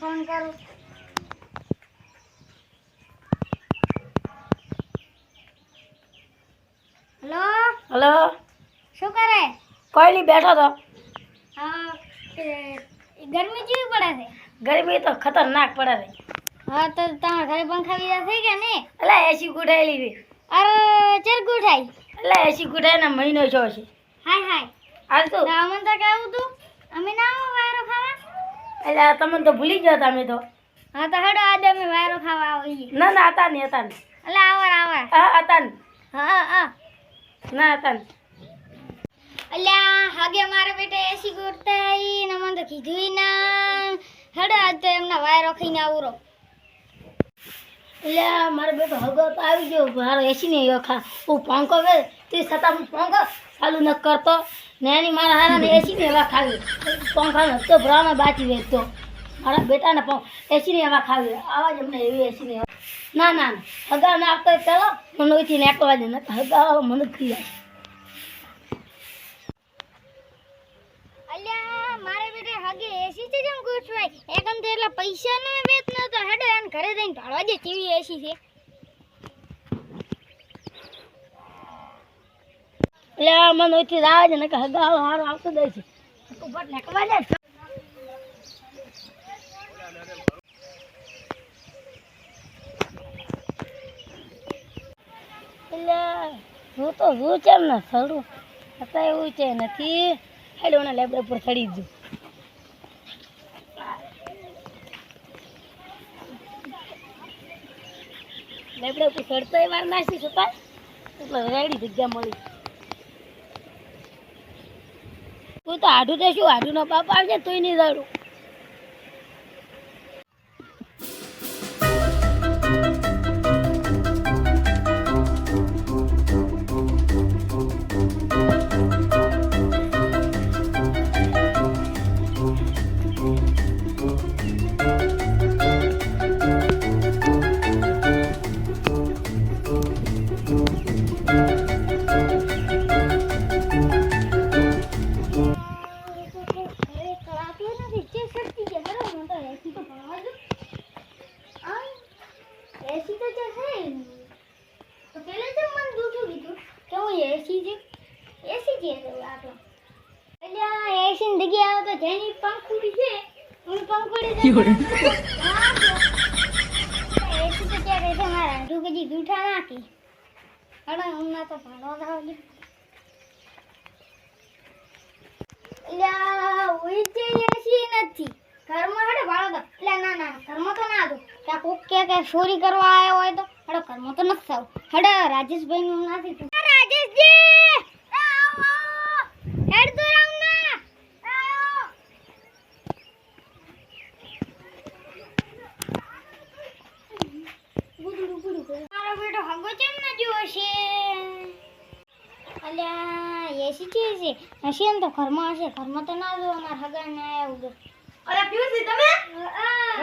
Phone કરું. Hello hello, શું કરે? કોઈ નહીં, બેઠો તો. હા, ગરમી કેવી પડે છે? ગરમી તો ખતરનાક પડે છે. હા, તો તમારા ઘરે પંખા બીજા થઈ ગયા ને? એટલે એસી ગુઠાયેલી છે. અરે ચલ ગુઠાઈ. એટલે એસી ગુઠાઈને મહિનો છો છે. હાય હાય. હાલ તો અમને તો કેવું તું અમે ના આવો વાયરો ખાવા? એટલે તમને તો ભૂલી ગયા તમે તો. હા, તો હેડો આજે અમે વાયરો ખાવા આવીએ. ના ના, હતા નહીં, હતા નહીં. એટલે આવાર આવાર. હા, હતા નહીં. હા હા. ના, હતા નહીં. અલ્યા હાગે મારે બેટા એસી ગુઠાઈ ને મને તો કીધું ના. હેડો આજ તો એમના વાયરો ખાઈને આવરો. એટલે મારે બેટો હગો તો આવી ગયો, મારો એસી નહીં ખા. હું પંખો વે તે છતાં હું પંખો ચાલુ ન કરતો ને એની મારા હારાને એસી ને એવા ખાવી. પંખાનો હપ્તો ભરામાં બાકી વેચતો. મારા બેટાને એસી ને એવા ખાવી. આવા જ એમને એવી એસી ને ના ના ના, હગા ના આપતો પેલો મને ઓઈથી નાખવા દે ને હગા મને જ થઈ જાય. અલ્યા મારે બેટે હાગે એસી છે જેમ ગોઠવાય એકમ તો એટલા પૈસા ન વેત ન તો હેડો એને ઘરે જઈને ભાળવા દે કેવી એસી છે. એટલે મને ઓઈથી આવે છે ને કે હગા હારો આવતો દે છે ઉપર નાખવા દે. એટલે હું તો હું છે એમ ને સડું હતા એવું છે નથી. હેડોના લેબડા પર ચડી જ લેબડા પર ચડતા વાર નાસી શકાય એટલે રેડી જગ્યા મળી. તું તો આઢું તો શું આઢું નો બાપ આવજે તોય નહીં જાડું. ચોરી કરવા આવ્યો હોય તો હેડો ઘરમાં તો નથી આવું. હેડો રાજેશભાઈ નું નથી તું. રાજેશજી હેડ તો રામ ના મારો બેટો હગો કેમ ન જોયો છે? અલ્યા એસી છે હશે ને તો ઘરમાં હશે. ઘરમાં તો ના જો અમારા હગા ને આયા ઉધર. અરે પીયુસી તમે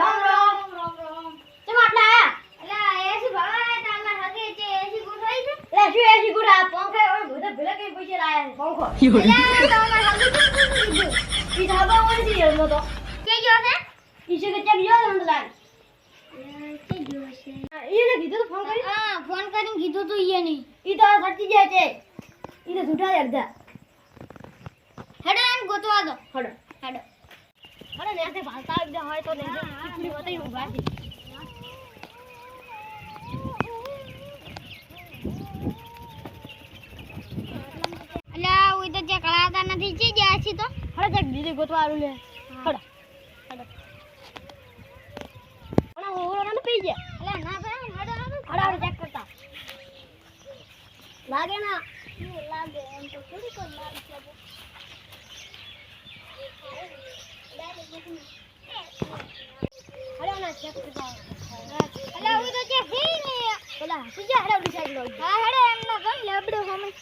રામ રામ રામ રામ. કેમ આટલા આયા? અલ્યા એસી ભાવા તા અમાર હગે છે એસી ગોઠવાઈ છે. એટલે શું એસી ગુડા પંખે ઓય બધા ભેલા કઈ પૈસા લાયા પંખો. અલ્યા તો અમાર હગે કેમ કીધું? ઈ ધાબા ઓય છે એનો તો કે ગયો છે? ઈ છે કે ચેક જો ને લાગ. કે ગયો છે? ઈને કીધું તો ફોન કરી. હા ફોન કરીને કીધું તું ઈ નહીં. ઈ તો સચ્ચી જાય છે. ઈ તો જૂઠા એકદા. હેડો એમ ગોતવા દો. હડો હેડો હડો ને આતે ભાલતા એકદા હોય તો લેજે. ઈકડી હોતઈ ઉભા છે. અલ્યા ઓય તો જે કળાતા નથી જે ગયા છે તો હડો ચેક દીદી ગોતવા આલું લે. હડો હડો ઓરો ના પી ગયા. અલ્યા ના ભાઈ હેડો હડો ચેક કરતા લાગે ના લાગે એમ તો થોડી કોઈ લાગે છે. હડો ના ચેક કરતા. અલ્યા ઓય તો જે હે ને પેલા સુજા હડો ડિસાઈડ લો. હા હેડો એમનો કોણ લેબડો હમણ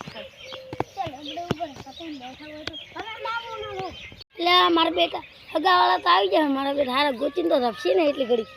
ચાલ લેબડો ઉપર પતંગ બેઠા હોય તો હવે લાવો ના લો. એટલે મારા બેટા હગાવાળા તો આવી જાય. મારા બેટા હારા ગોચીને તો રપસી ને એટલી ઘડી.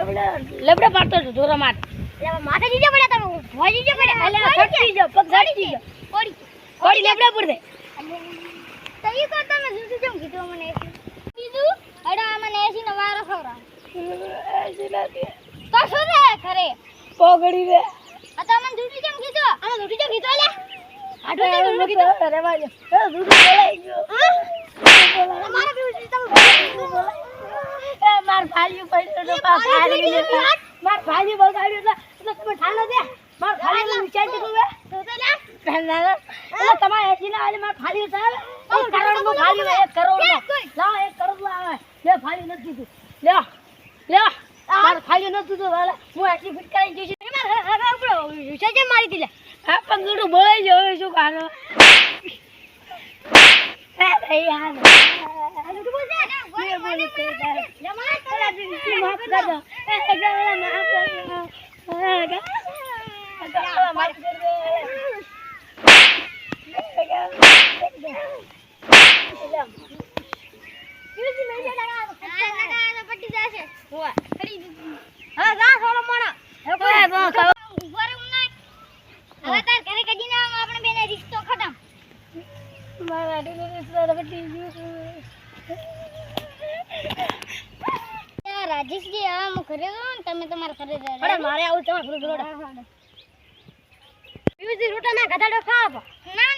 લબડે પાડતો હતો ધોરા માટે માથે જીજે પડ્યા તમે ભોય જીજે પડ્યા અલ્યા સટકી જો પગ સટકી જો કોડી લબડે પર દે તો ઈ કર તમે જુઠું કેમ કીધું મને કીધું અડા મને એસી નો વારો ખવરા એસી લાગે તો શું રે ખરે પોગડી રે આ તો મને જુઠું કેમ કીધું આમાં જુઠું કેમ કીધું લે આટલું જુઠું કીધું અરે વાજો જુઠું બોલાઈ ગયો મારા બી તમે માર ભાઈ પડ્યો તો માર ભાઈ બગાડ્યો એટલે તમે ઠાનો દે માર ભાઈ વિચાર દીધું વે તો લે એટલે તમારે એસી ના આજે માર ભાઈ સાહેબ 1 કરોડ નું ભાઈ 1 કરોડ લાવ 1 કરોડ લાવે લે ભાઈ નથી દીધું લે માર ભાઈ નથી દીધું વાલા હું એટલી ફિટ કરાઈ જોઈશ હવે ઉપડો વિચાર કેમ મારી દીલે આ પણ જુઠું બોલાઈ ગયો હવે શું કાનો અરે યાર જુઠું બોલ દે ये बोले थे લે માર माफ कर दो माफ कर दो પીજી મેં લગા લગા પટ્ટી જાશે હોવા ખરી હા જા સોનો મોણા હવે ઉભરે ઉનાય હવે તાર ઘરે કદી ના આપણે બેને રિશ્તો ખતમ मारा ડિલિવરી પટ્ટી રાજેશજી આ હું ઘરે જાઉં ને તમે તમારા ઘરે જાઓ અરે મારે આવું તમારે ઘરે જોડે પીજી રોટા ના ગધાડો ખાવ ના